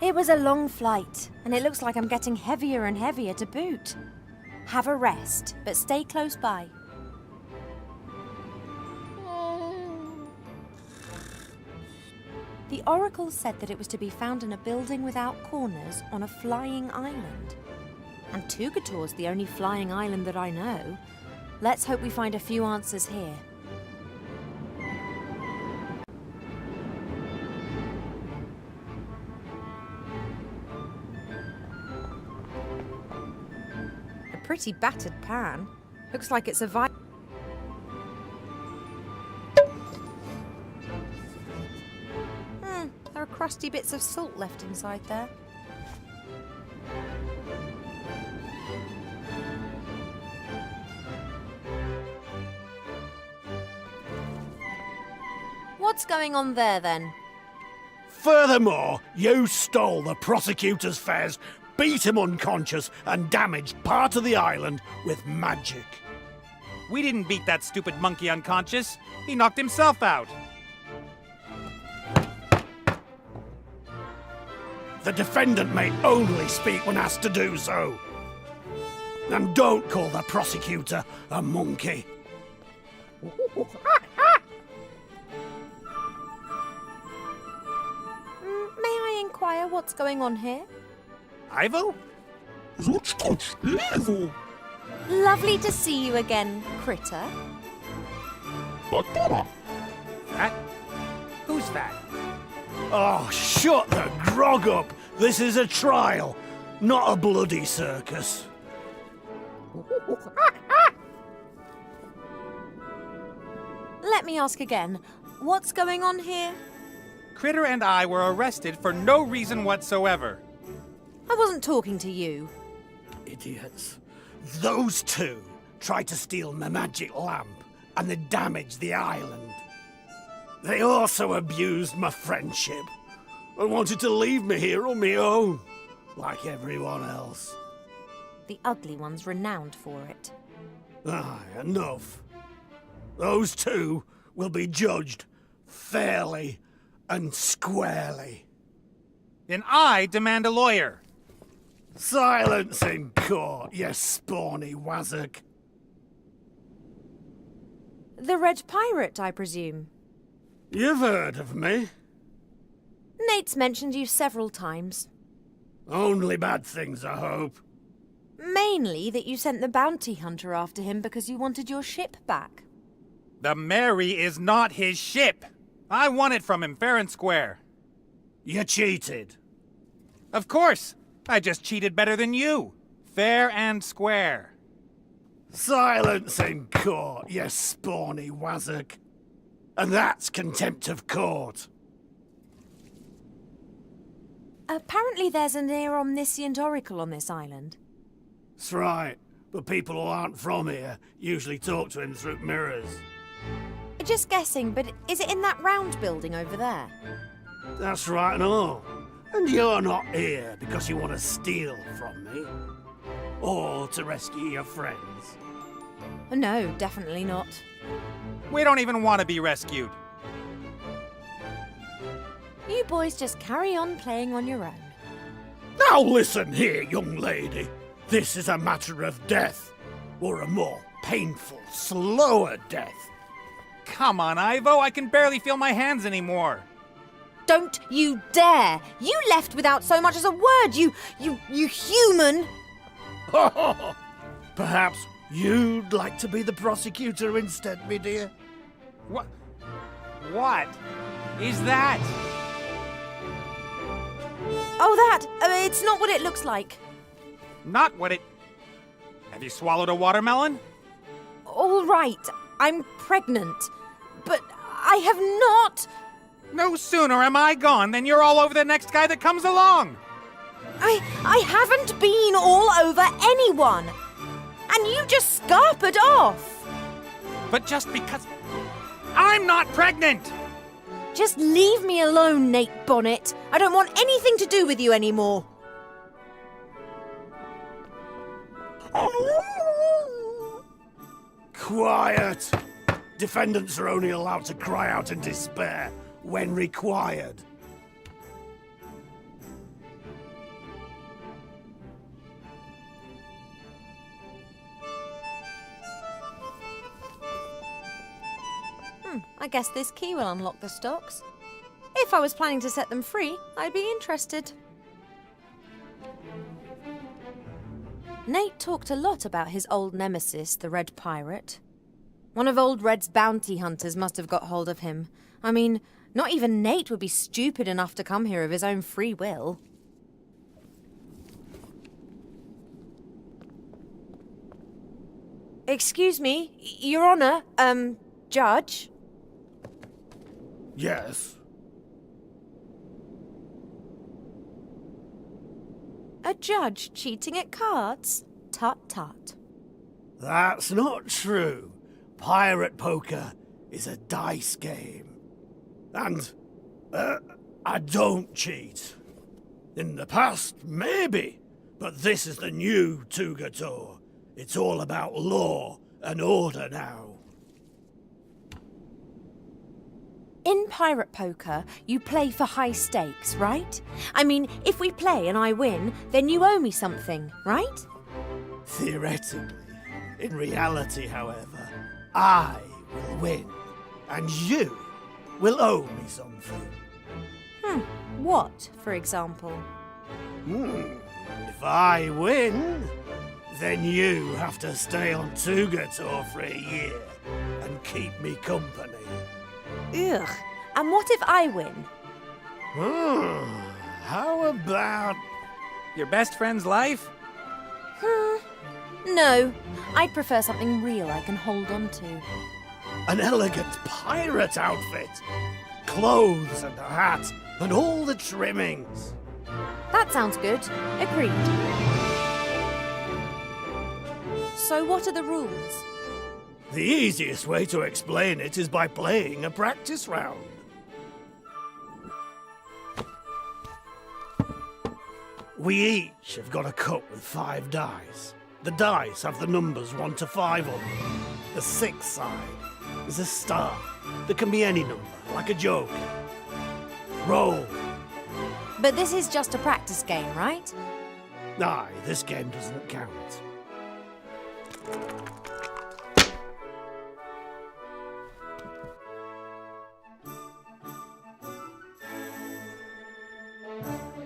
It was a long flight, and it looks like I'm getting heavier and heavier to boot. Have a rest, but stay close by. The oracle said that it was to be found in a building without corners on a flying island. And Tugator's the only flying island that I know. Let's hope we find a few answers here. A pretty battered pan. Looks like it's a there are crusty bits of salt left inside there. What's going on there, then? Furthermore, you stole the prosecutor's fares, beat him unconscious, and damaged part of the island with magic. We didn't beat that stupid monkey unconscious. He knocked himself out. The defendant may only speak when asked to do so. And don't call the prosecutor a monkey. May I inquire what's going on here? Ivo? Lovely to see you again, Critter. That? Who's that? Oh, shut the grog up! This is a trial, not a bloody circus. Let me ask again. What's going on here? Critter and I were arrested for no reason whatsoever. I wasn't talking to you. Idiots. Those two tried to steal my magic lamp, and they damaged the island. They also abused my friendship and wanted to leave me here on my own, like everyone else. The ugly one's renowned for it. Aye, enough. Those two will be judged fairly and squarely. Then I demand a lawyer. Silence in court, you spawny wazzock. The Red Pirate, I presume. You've heard of me. Nate's mentioned you several times. Only bad things, I hope. Mainly that you sent the bounty hunter after him because you wanted your ship back. The Mary is not his ship. I won it from him fair and square. You cheated. Of course. I just cheated better than you. Fair and square. Silence in court, you spawny wazzock. And that's contempt of court. Apparently there's a near-omniscient oracle on this island. That's right, but people who aren't from here usually talk to him through mirrors. Just guessing, but is it in that round building over there? That's right and all. And you're not here because you want to steal from me. Or to rescue your friends. No, definitely not. We don't even want to be rescued. You boys just carry on playing on your own. Now listen here, young lady. This is a matter of death. Or a more painful, slower death. Come on, Ivo. I can barely feel my hands anymore. Don't you dare! You left without so much as a word, you human! Perhaps you'd like to be the prosecutor instead, me dear? What? What is that? Oh, that! It's not what it looks like. Not what it... Have you swallowed a watermelon? All right, I'm pregnant. But I have not... No sooner am I gone than you're all over the next guy that comes along. I haven't been all over anyone. And you just scarpered off. But just because... I'm not pregnant! Just leave me alone, Nate Bonnet. I don't want anything to do with you anymore. Quiet! Defendants are only allowed to cry out in despair when required. I guess this key will unlock the stocks. If I was planning to set them free, I'd be interested. Nate talked a lot about his old nemesis, the Red Pirate. One of Old Red's bounty hunters must have got hold of him. I mean, not even Nate would be stupid enough to come here of his own free will. Excuse me, Your Honor, Judge? Yes? A judge cheating at cards? Tut-tut. That's not true. Pirate poker is a dice game. And, I don't cheat. In the past, maybe. But this is the new Tugator. It's all about law and order now. In pirate poker, you play for high stakes, right? I mean, if we play and I win, then you owe me something, right? Theoretically. In reality, however, I will win. And you will owe me something. What, for example? If I win, then you have to stay on Tugator for a year and keep me company. Ugh. And what if I win? How about... Your best friend's life? No. I'd prefer something real I can hold on to. an elegant pirate outfit? Clothes and a hat and all the trimmings. That sounds good. Agreed. So what are the rules? The easiest way to explain it is by playing a practice round. We each have got a cup with 5 dice. The dice have the numbers 1 to 5 on them. The 6th side is a star that can be any number, like a joke. Roll. But this is just a practice game, right? Aye, this game doesn't count.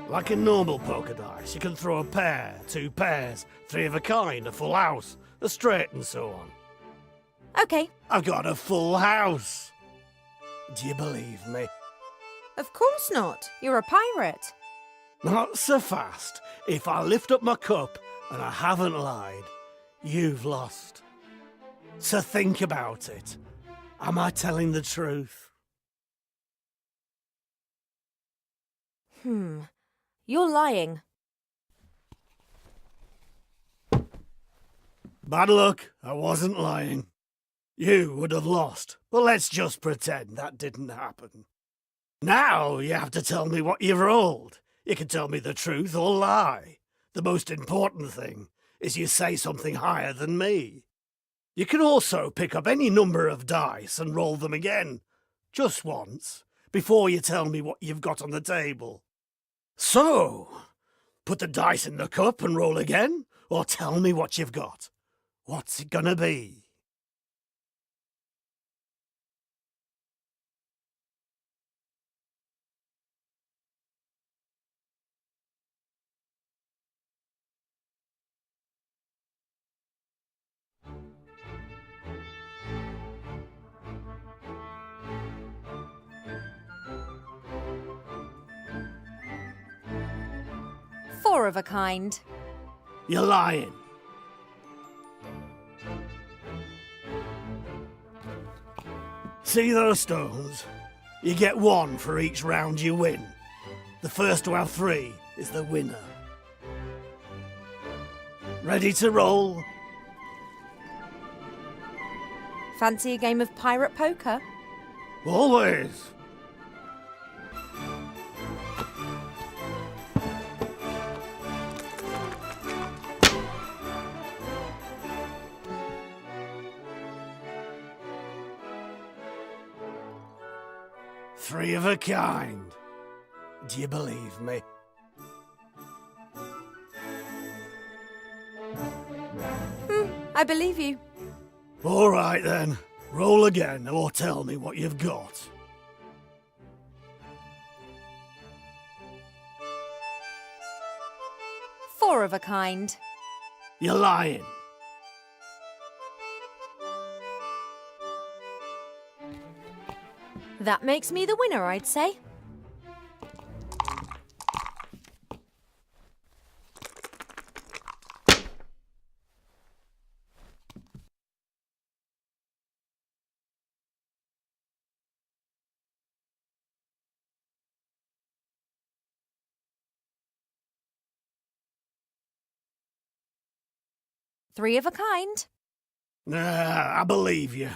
Like in normal poker dice, you can throw a pair, 2 pairs, 3 of a kind, a full house, a straight and so on. Okay, I've got a full house. Do you believe me? of course not. You're a pirate. Not so fast. If I lift up my cup and I haven't lied, you've lost. So think about it. Am I telling the truth? You're lying. Bad luck, I wasn't lying. You would have lost, but let's just pretend that didn't happen. Now you have to tell me what you've rolled. You can tell me the truth or lie. The most important thing is you say something higher than me. You can also pick up any number of dice and roll them again, just once, before you tell me what you've got on the table. So, put the dice in the cup and roll again, or tell me what you've got. What's it gonna be? Four of a kind. You're lying. See those stones? You get 1 for each round you win. The first to have 3 is the winner. Ready to roll? Fancy a game of pirate poker? Always. Three of a kind. Do you believe me? I believe you. All right then. Roll again or tell me what you've got. Four of a kind. You're lying. That makes me the winner, I'd say. Three of a kind. Nah, I believe you.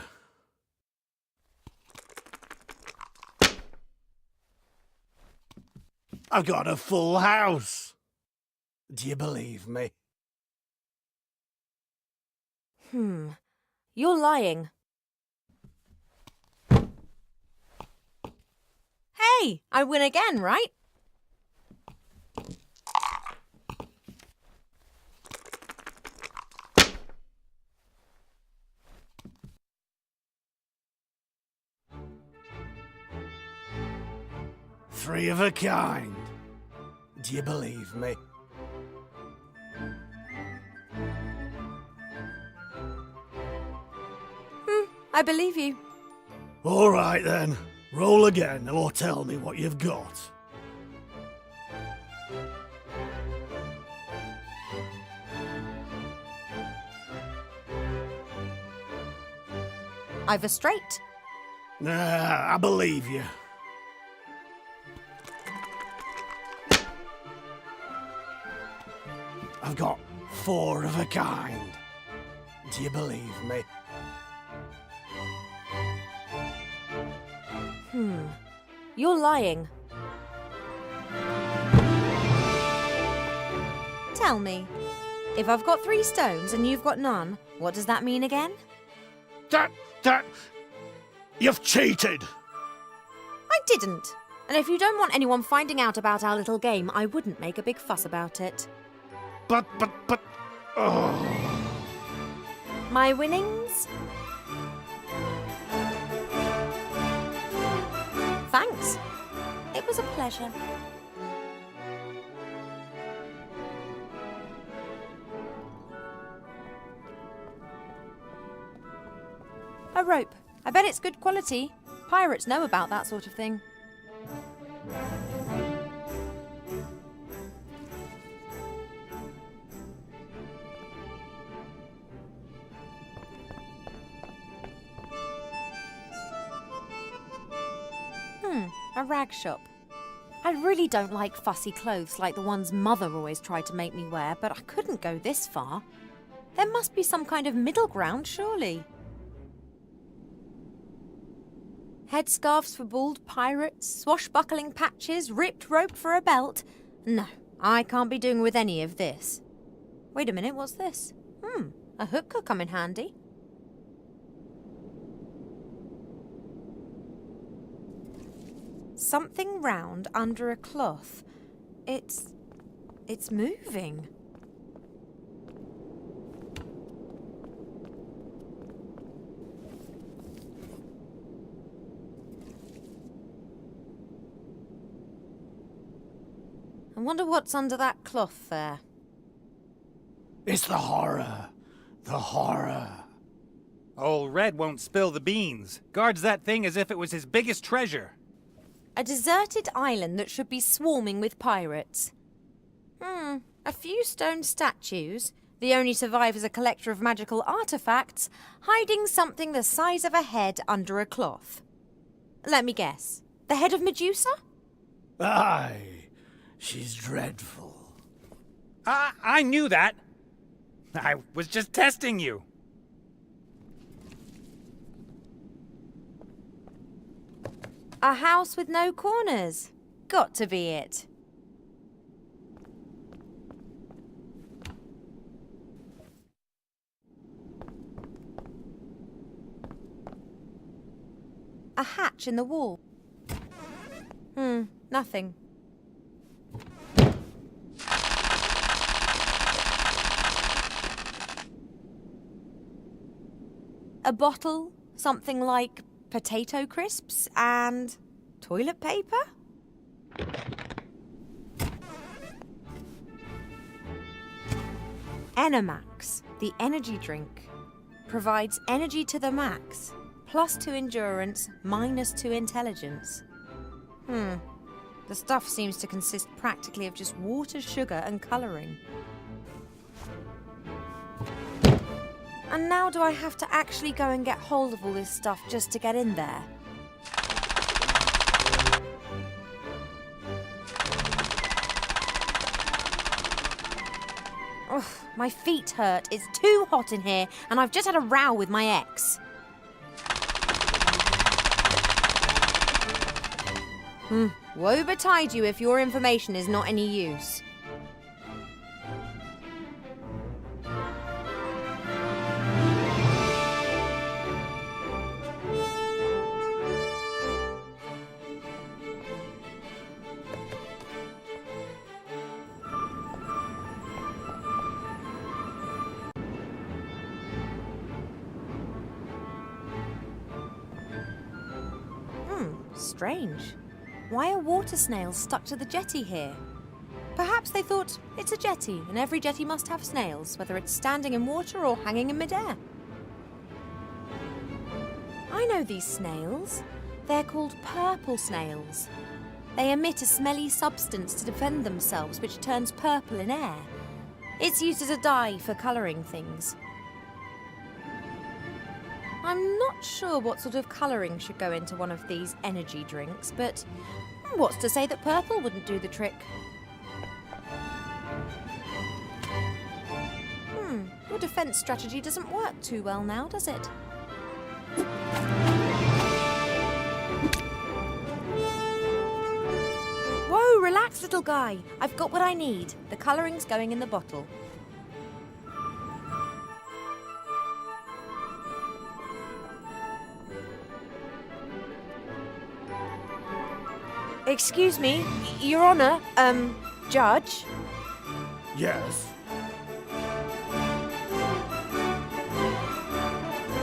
I've got a full house. Do you believe me? You're lying. Hey, I win again, right? Three of a kind. Do you believe me? I believe you. All right then. Roll again or tell me what you've got. I've a straight. Nah, I believe you. I've got four of a kind. Do you believe me? You're lying. Tell me, if I've got 3 stones and you've got none, what does that mean again? You've cheated! I didn't. And if you don't want anyone finding out about our little game, I wouldn't make a big fuss about it. But, oh. My winnings? Thanks. It was a pleasure. A rope. I bet it's good quality. Pirates know about that sort of thing. A rag shop. I really don't like fussy clothes like the ones Mother always tried to make me wear, but I couldn't go this far. There must be some kind of middle ground, surely. Headscarves for bald pirates, swashbuckling patches, ripped rope for a belt. No, I can't be doing with any of this. Wait a minute, what's this? A hook could come in handy. Something round under a cloth. It's moving. I wonder what's under that cloth there. It's the horror. The horror. Old Red won't spill the beans. Guards that thing as if it was his biggest treasure. A deserted island that should be swarming with pirates. A few stone statues. The only survivor is a collector of magical artifacts, hiding something the size of a head under a cloth. Let me guess. The head of Medusa? Aye, she's dreadful. I knew that. I was just testing you. A house with no corners. Got to be it. A hatch in the wall. Nothing. A bottle, Something like potato crisps and toilet paper? Enemax, the energy drink, provides energy to the max, +2 endurance, -2 intelligence. The stuff seems to consist practically of just water, sugar and colouring. And now do I have to actually go and get hold of all this stuff just to get in there? Ugh, my feet hurt. It's too hot in here, and I've just had a row with my ex. Woe betide you if your information is not any use. Strange. Why are water snails stuck to the jetty here? Perhaps they thought it's a jetty and every jetty must have snails, whether it's standing in water or hanging in midair. I know these snails. They're called purple snails. They emit a smelly substance to defend themselves, which turns purple in air. It's used as a dye for colouring things. I'm not sure what sort of colouring should go into one of these energy drinks, but what's to say that purple wouldn't do the trick? Your defence strategy doesn't work too well now, does it? Whoa, relax, little guy. I've got what I need. The colouring's going in the bottle. Excuse me, Your Honour, Judge? Yes?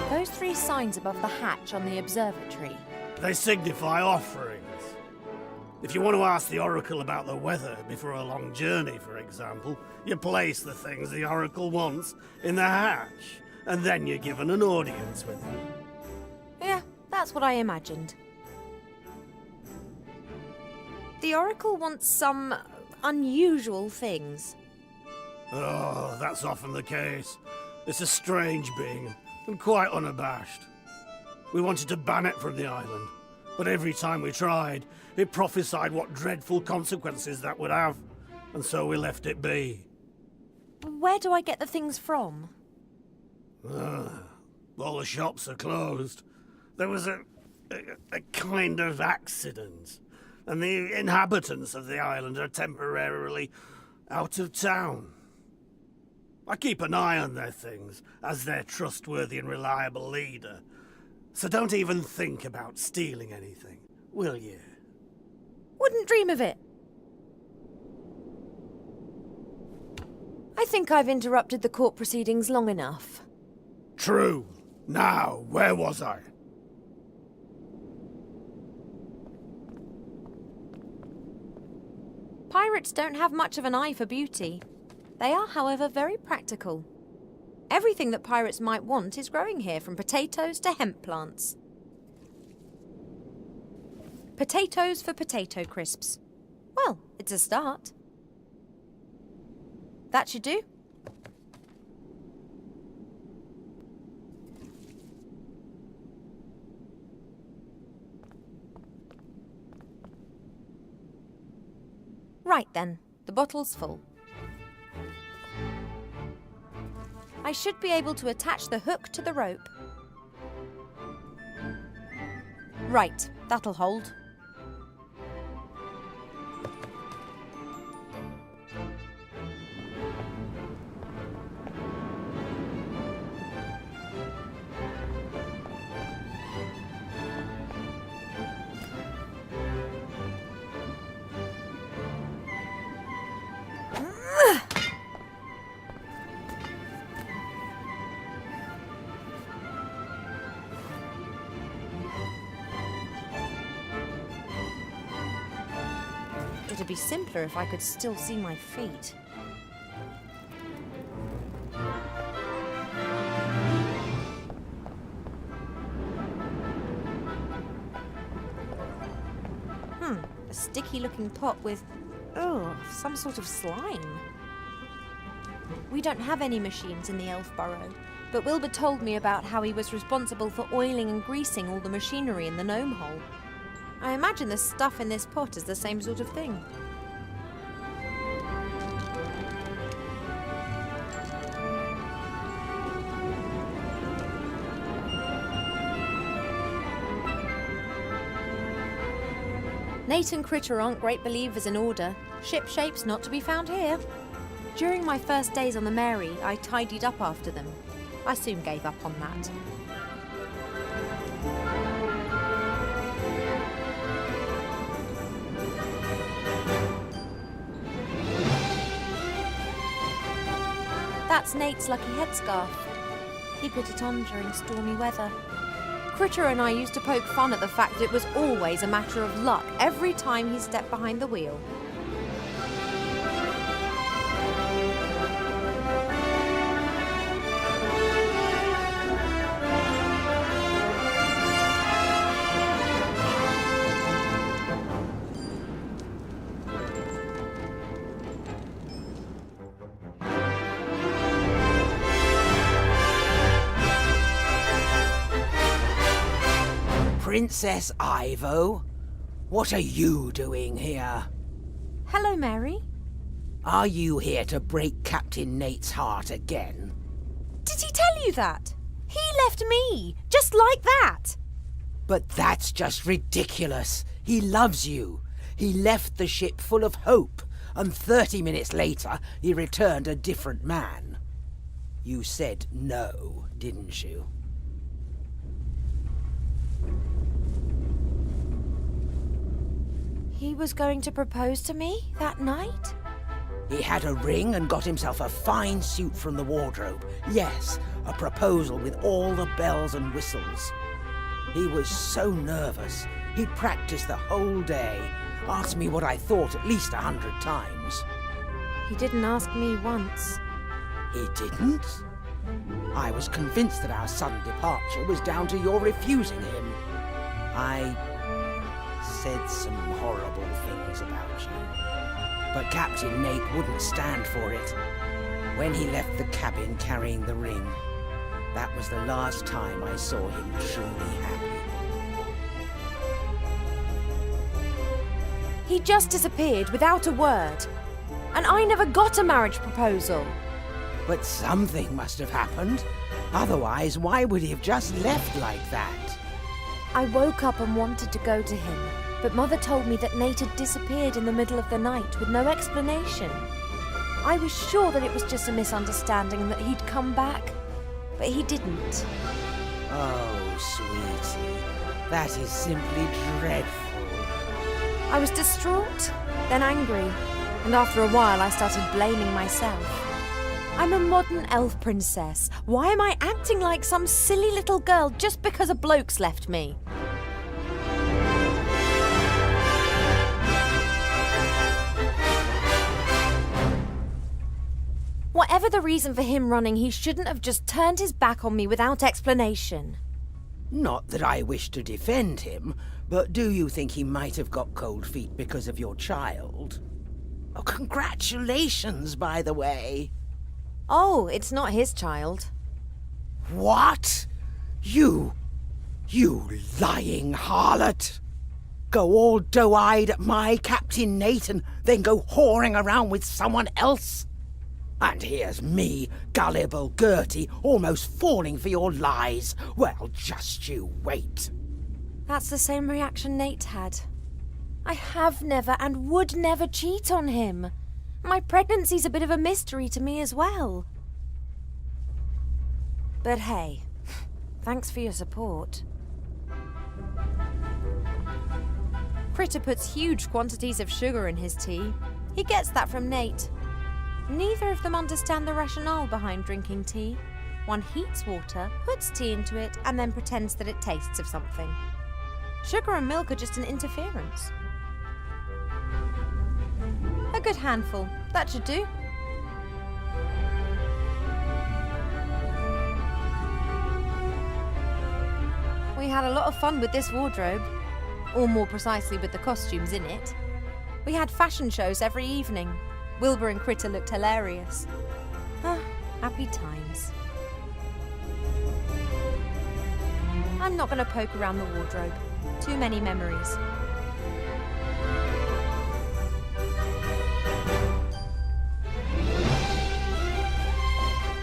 Those 3 signs above the hatch on the observatory. They signify offerings. If you want to ask the Oracle about the weather before a long journey, for example, you place the things the Oracle wants in the hatch, and then you're given an audience with them. Yeah, that's what I imagined. The Oracle wants some unusual things. Oh, that's often the case. It's a strange being, and quite unabashed. We wanted to ban it from the island, but every time we tried, it prophesied what dreadful consequences that would have, and so we left it be. Where do I get the things from? All the shops are closed. There was a kind of accident, and the inhabitants of the island are temporarily out of town. I keep an eye on their things as their trustworthy and reliable leader, so don't even think about stealing anything, will you? Wouldn't dream of it. I think I've interrupted the court proceedings long enough. True. Now, where was I? Pirates don't have much of an eye for beauty. They are, however, very practical. Everything that pirates might want is growing here, from potatoes to hemp plants. Potatoes for potato crisps. Well, it's a start. That should do. Right then, the bottle's full. I should be able to attach the hook to the rope. Right, that'll hold. it'd be simpler if I could still see my feet. A sticky-looking pot with, some sort of slime. We don't have any machines in the Elf Burrow, but Wilbur told me about how he was responsible for oiling and greasing all the machinery in the gnome hole. I imagine the stuff in this pot is the same sort of thing. Nate and Critter aren't great believers in order. Ship shapes not to be found here. During my first days on the Mary, I tidied up after them. I soon gave up on that. That's Nate's lucky headscarf. He put it on during stormy weather. Critter and I used to poke fun at the fact that it was always a matter of luck every time he stepped behind the wheel. Princess Ivo, what are you doing here? Hello, Mary. Are you here to break Captain Nate's heart again? Did he tell you that? He left me, just like that. But that's just ridiculous. He loves you. He left the ship full of hope, and 30 minutes later, he returned a different man. You said no, didn't you? He was going to propose to me that night? He had a ring and got himself a fine suit from the wardrobe. Yes, a proposal with all the bells and whistles. He was so nervous. He'd practiced the whole day, asked me what I thought at least 100 times. He didn't ask me once. He didn't? I was convinced that our sudden departure was down to your refusing him. I said some horrible things about you. But Captain Nate wouldn't stand for it. When he left the cabin carrying the ring, that was the last time I saw him truly happy. He just disappeared without a word. And I never got a marriage proposal. But something must have happened. Otherwise, why would he have just left like that? I woke up and wanted to go to him, but Mother told me that Nate had disappeared in the middle of the night with no explanation. I was sure that it was just a misunderstanding and that he'd come back, but he didn't. Oh, sweetie, that is simply dreadful. I was distraught, then angry, and after a while I started blaming myself. I'm a modern elf princess. Why am I acting like some silly little girl just because a bloke's left me? Whatever the reason for him running, he shouldn't have just turned his back on me without explanation. Not that I wish to defend him, but do you think he might have got cold feet because of your child? Oh, congratulations, by the way. Oh, it's not his child. What? You lying harlot! Go all doe-eyed at my Captain Nate and then go whoring around with someone else? And here's me, gullible Gertie, almost falling for your lies. Well, just you wait. That's the same reaction Nate had. I have never and would never cheat on him. My pregnancy's a bit of a mystery to me as well. But hey, thanks for your support. Critter puts huge quantities of sugar in his tea. He gets that from Nate. Neither of them understand the rationale behind drinking tea. One heats water, puts tea into it, and then pretends that it tastes of something. Sugar and milk are just an interference. good handful. That should do. We had a lot of fun with this wardrobe. Or more precisely with the costumes in it. We had fashion shows every evening. Wilbur and Critter looked hilarious. Ah, happy times. I'm not going to poke around the wardrobe. Too many memories.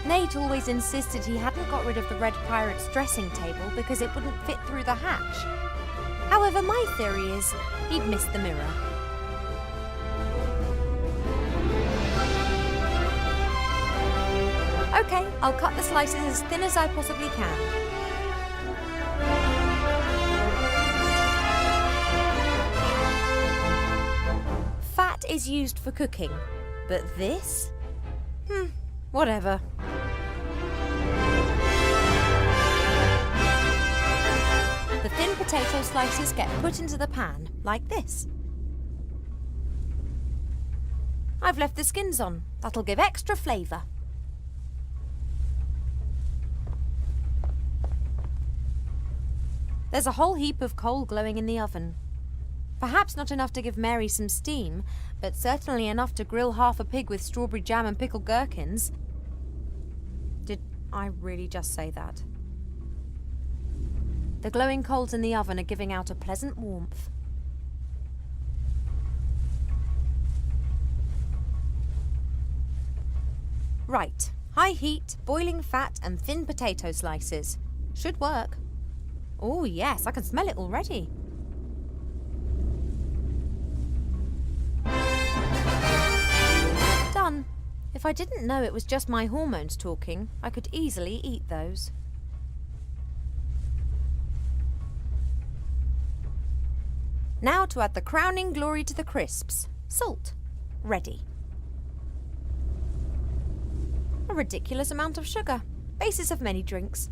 Nate always insisted he hadn't got rid of the Red Pirate's dressing table because it wouldn't fit through the hatch. However, my theory is he'd missed the mirror. Okay, I'll cut the slices as thin as I possibly can. Fat is used for cooking, but this? Whatever. The thin potato slices get put into the pan, like this. I've left the skins on. That'll give extra flavour. There's a whole heap of coal glowing in the oven. Perhaps not enough to give Mary some steam, but certainly enough to grill half a pig with strawberry jam and pickled gherkins. Did I really just say that? The glowing coals in the oven are giving out a pleasant warmth. Right, high heat, boiling fat and thin potato slices. Should work. Oh yes, I can smell it already. Done. If I didn't know it was just my hormones talking, I could easily eat those. Now to add the crowning glory to the crisps. Salt. Ready. A ridiculous amount of sugar. Basis of many drinks.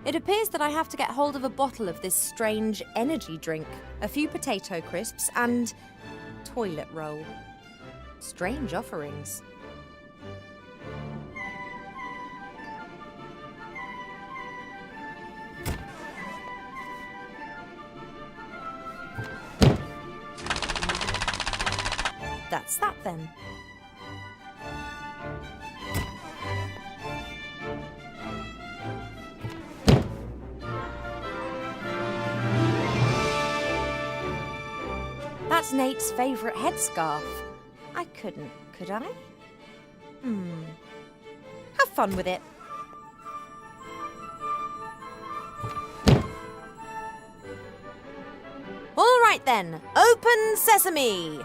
It appears that I have to get hold of a bottle of this strange energy drink, a few potato crisps, and toilet roll. Strange offerings. That's that then. That's Nate's favourite headscarf. I couldn't, could I? Have fun with it. All right then, open sesame.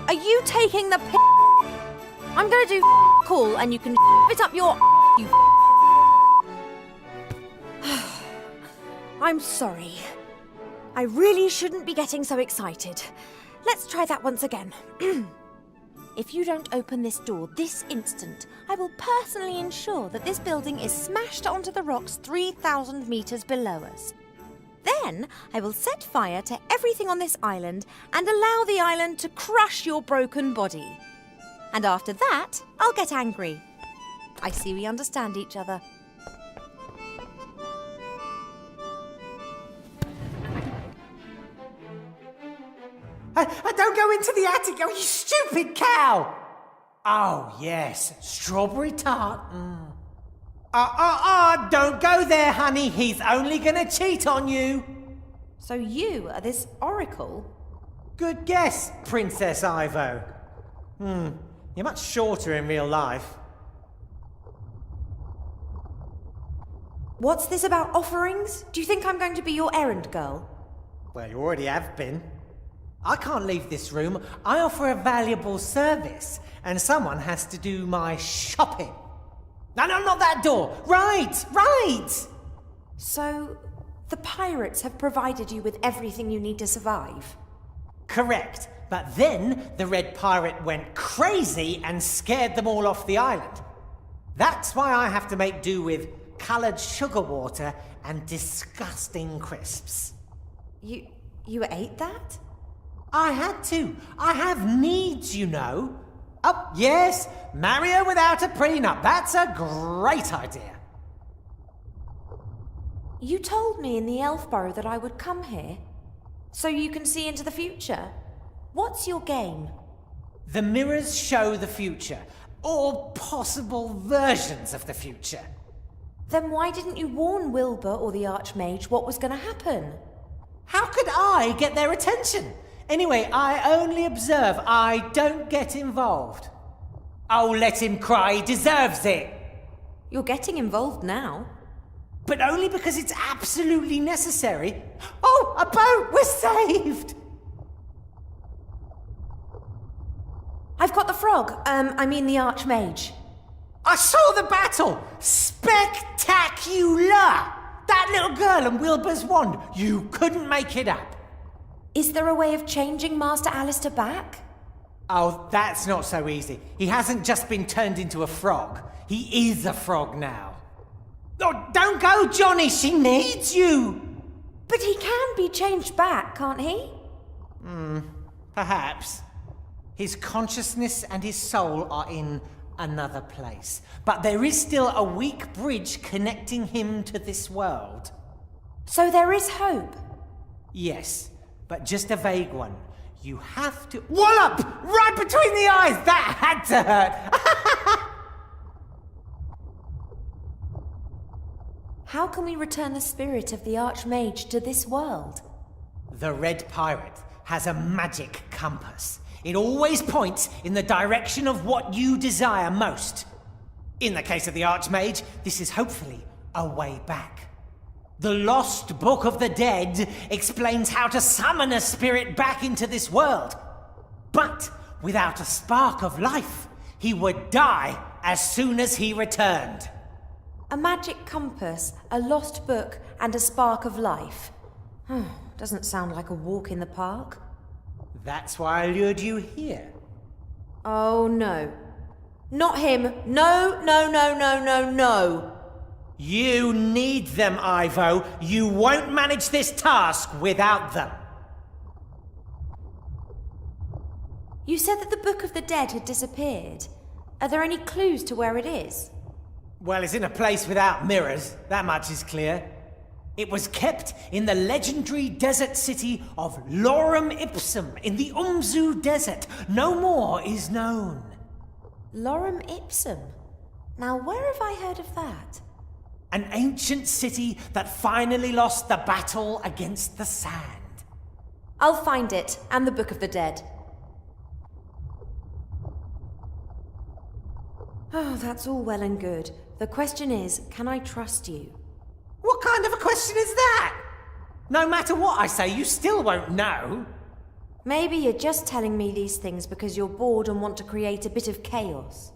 Are you taking the piss? I'm gonna do cool and you can it up your you. I'm sorry. I really shouldn't be getting so excited. Let's try that once again. If you don't open this door this instant, I will personally ensure that this building is smashed onto the rocks 3,000 metres below us. Then I will set fire to everything on this island and allow the island to crush your broken body. And after that, I'll get angry. I see we understand each other. I don't go into the attic, oh, you stupid cow! Oh, yes, strawberry tart. Don't go there, honey. He's only gonna cheat on you. So you are this oracle? Good guess, Princess Ivo. You're much shorter in real life. What's this about offerings? Do you think I'm going to be your errand girl? Well, you already have been. I can't leave this room. I offer a valuable service, and someone has to do my shopping. No, not that door. Right. So, the pirates have provided you with everything you need to survive? Correct. But then the Red Pirate went crazy and scared them all off the island. That's why I have to make do with coloured sugar water and disgusting crisps. You ate that? I had to. I have needs, you know. Oh, yes, marry her without a prenup. That's a great idea. You told me in the elf burrow that I would come here, so you can see into the future. What's your game? The mirrors show the future, or possible versions of the future. Then why didn't you warn Wilbur or the Archmage what was going to happen? How could I get their attention? Anyway, I only observe. I don't get involved. Oh, let him cry. He deserves it. You're getting involved now. But only because it's absolutely necessary. Oh, a boat! We're saved! I've got the frog. I mean the Archmage. I saw the battle! Spectacular! That little girl and Wilbur's wand. You couldn't make it up. Is there a way of changing Master Alistair back? Oh, that's not so easy. He hasn't just been turned into a frog. He is a frog now. Oh, don't go, Johnny! She needs you! But he can be changed back, can't he? Perhaps. His consciousness and his soul are in another place. But there is still a weak bridge connecting him to this world. So there is hope. Yes, but just a vague one. You have to... Wallop! Right between the eyes! That had to hurt! How can we return the spirit of the Archmage to this world? The Red Pirate has a magic compass. It always points in the direction of what you desire most. In the case of the Archmage, this is hopefully a way back. The Lost Book of the Dead explains how to summon a spirit back into this world. But without a spark of life, he would die as soon as he returned. A magic compass, a lost book, and a spark of life. Doesn't sound like a walk in the park. That's why I lured you here. Oh no. Not him. No. You need them, Ivo. You won't manage this task without them. You said that the Book of the Dead had disappeared. Are there any clues to where it is? Well, it's in a place without mirrors. That much is clear. It was kept in the legendary desert city of Lorem Ipsum in the Umzu Desert. No more is known. Lorem Ipsum? Now, where have I heard of that? An ancient city that finally lost the battle against the sand. I'll find it, and the Book of the Dead. Oh, that's all well and good. The question is, can I trust you? What kind of a question is that? No matter what I say, you still won't know. Maybe you're just telling me these things because you're bored and want to create a bit of chaos.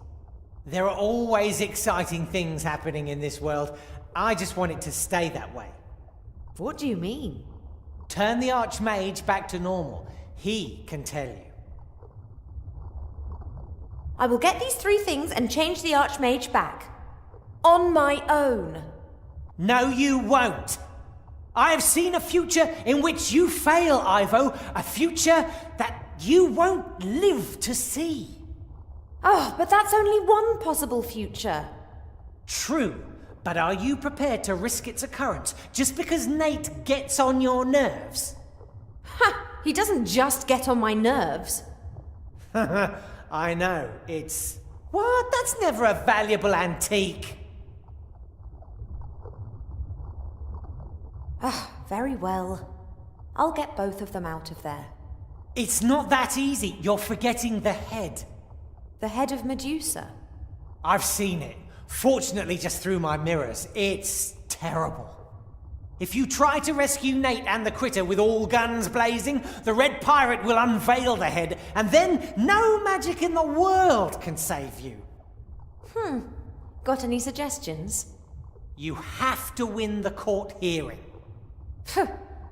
There are always exciting things happening in this world. I just want it to stay that way. What do you mean? Turn the Archmage back to normal. He can tell you. I will get these 3 things and change the Archmage back. On my own. No, you won't. I have seen a future in which you fail, Ivo. A future that you won't live to see. Oh, but that's only one possible future. True, but are you prepared to risk its occurrence just because Nate gets on your nerves? Ha! He doesn't just get on my nerves. I know, it's... What? That's never a valuable antique. Very well. I'll get both of them out of there. It's not that easy. You're forgetting the head. The head of Medusa. I've seen it. Fortunately, just through my mirrors. It's terrible. If you try to rescue Nate and the critter with all guns blazing, the Red Pirate will unveil the head, and then no magic in the world can save you. Got any suggestions? You have to win the court hearing.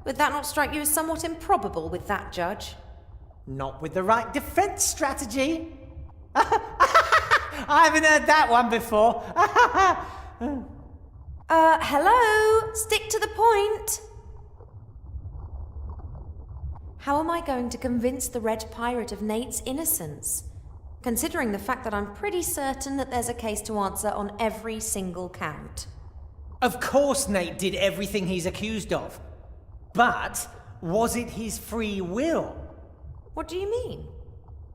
Would that not strike you as somewhat improbable with that judge? Not with the right defense strategy. I haven't heard that one before. Hello? Stick to the point. How am I going to convince the Red Pirate of Nate's innocence? Considering the fact that I'm pretty certain that there's a case to answer on every single count. Of course Nate did everything he's accused of. But was it his free will? What do you mean?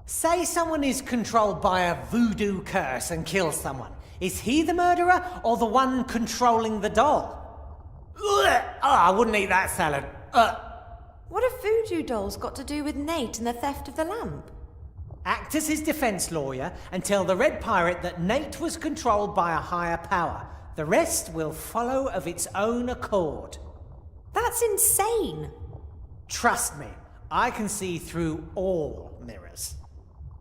Say someone is controlled by a voodoo curse and kills someone. Is he the murderer or the one controlling the doll? Ugh! Oh, I wouldn't eat that salad. What have voodoo dolls got to do with Nate and the theft of the lamp? Act as his defense lawyer and tell the Red Pirate that Nate was controlled by a higher power. The rest will follow of its own accord. That's insane. Trust me, I can see through all mirrors.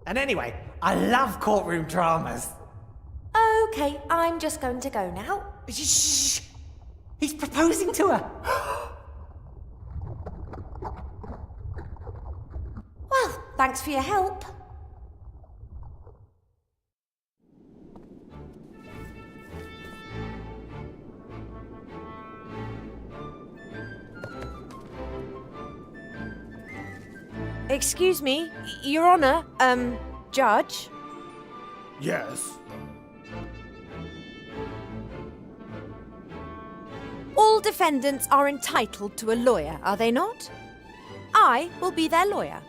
And anyway, I love courtroom dramas. Okay, I'm just going to go now. Shh! He's proposing to her. Well, thanks for your help. Excuse me, Your Honor, Judge? Yes. All defendants are entitled to a lawyer, are they not? I will be their lawyer.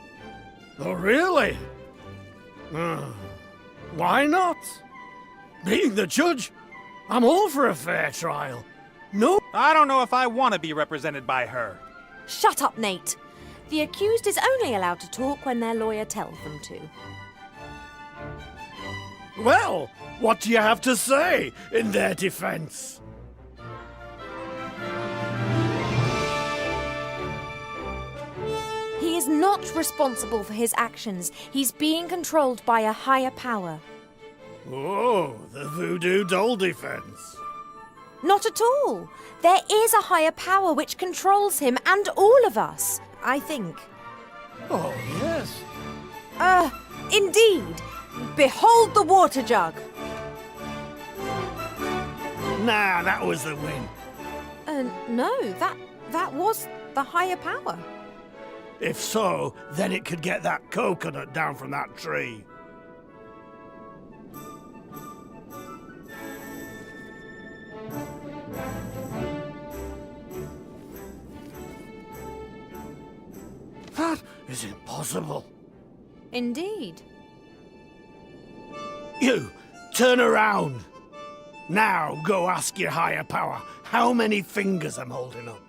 Oh, really? Why not? Being the judge, I'm all for a fair trial. No. I don't know if I want to be represented by her. Shut up, Nate. The accused is only allowed to talk when their lawyer tells them to. Well, what do you have to say in their defense? He is not responsible for his actions. He's being controlled by a higher power. Oh, the voodoo doll defense. Not at all. There is a higher power which controls him and all of us, I think. Oh, yes. Indeed. Behold the water jug. Nah, that was the win. No, that was the higher power. If so, then it could get that coconut down from that tree. That is impossible. Indeed. You, turn around. Now go ask your higher power how many fingers I'm holding up.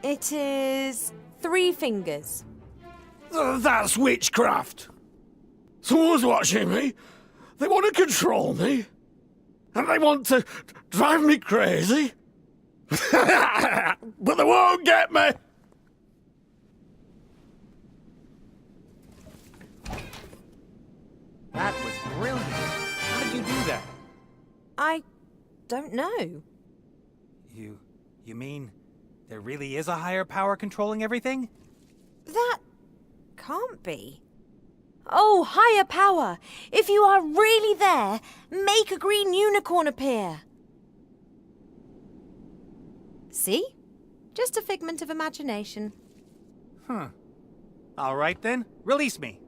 It is 3 fingers. That's witchcraft. Someone's watching me. They want to control me. And they want to drive me crazy. But they won't get me. That was brilliant. How did you do that? I don't know. You mean there really is a higher power controlling everything? That can't be. Oh, higher power! If you are really there, make a green unicorn appear. See? Just a figment of imagination. All right then, release me.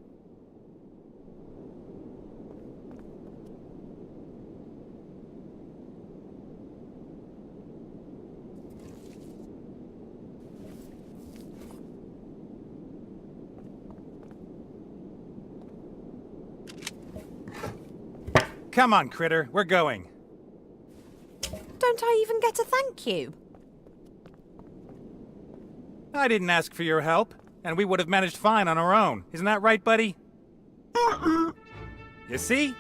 Don't don't I even get a thank you? I didn't ask for your help, and we would have managed fine on our own. Isn't that right, buddy? You see?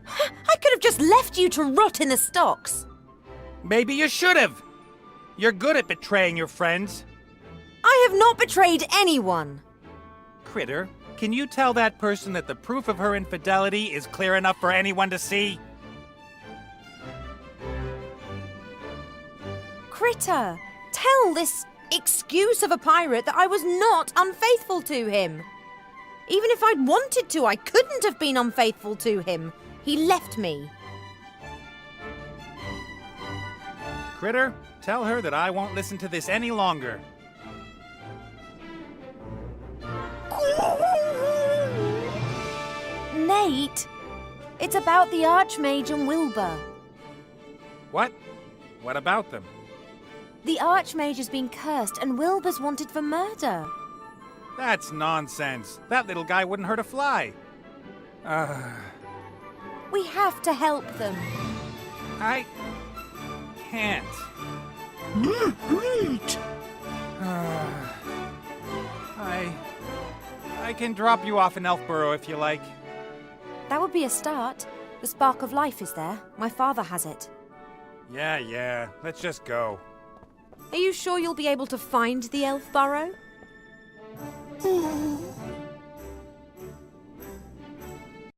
I could have just left you to rot in the stocks. Maybe you should have. You're good at betraying your friends. I have not betrayed anyone. Critter, can you tell that person that the proof of her infidelity is clear enough for anyone to see? Critter, tell this excuse of a pirate that I was not unfaithful to him. Even if I'd wanted to, I couldn't have been unfaithful to him. He left me. Critter, tell her that I won't listen to this any longer. Nate, it's about the Archmage and Wilbur. What? What about them? The Archmage has been cursed and Wilbur's wanted for murder. That's nonsense. That little guy wouldn't hurt a fly. We have to help them. I can't. Great! I can drop you off in Elfborough if you like. That would be a start. The spark of life is there. My father has it. Yeah. Let's just go. Are you sure you'll be able to find the elf burrow?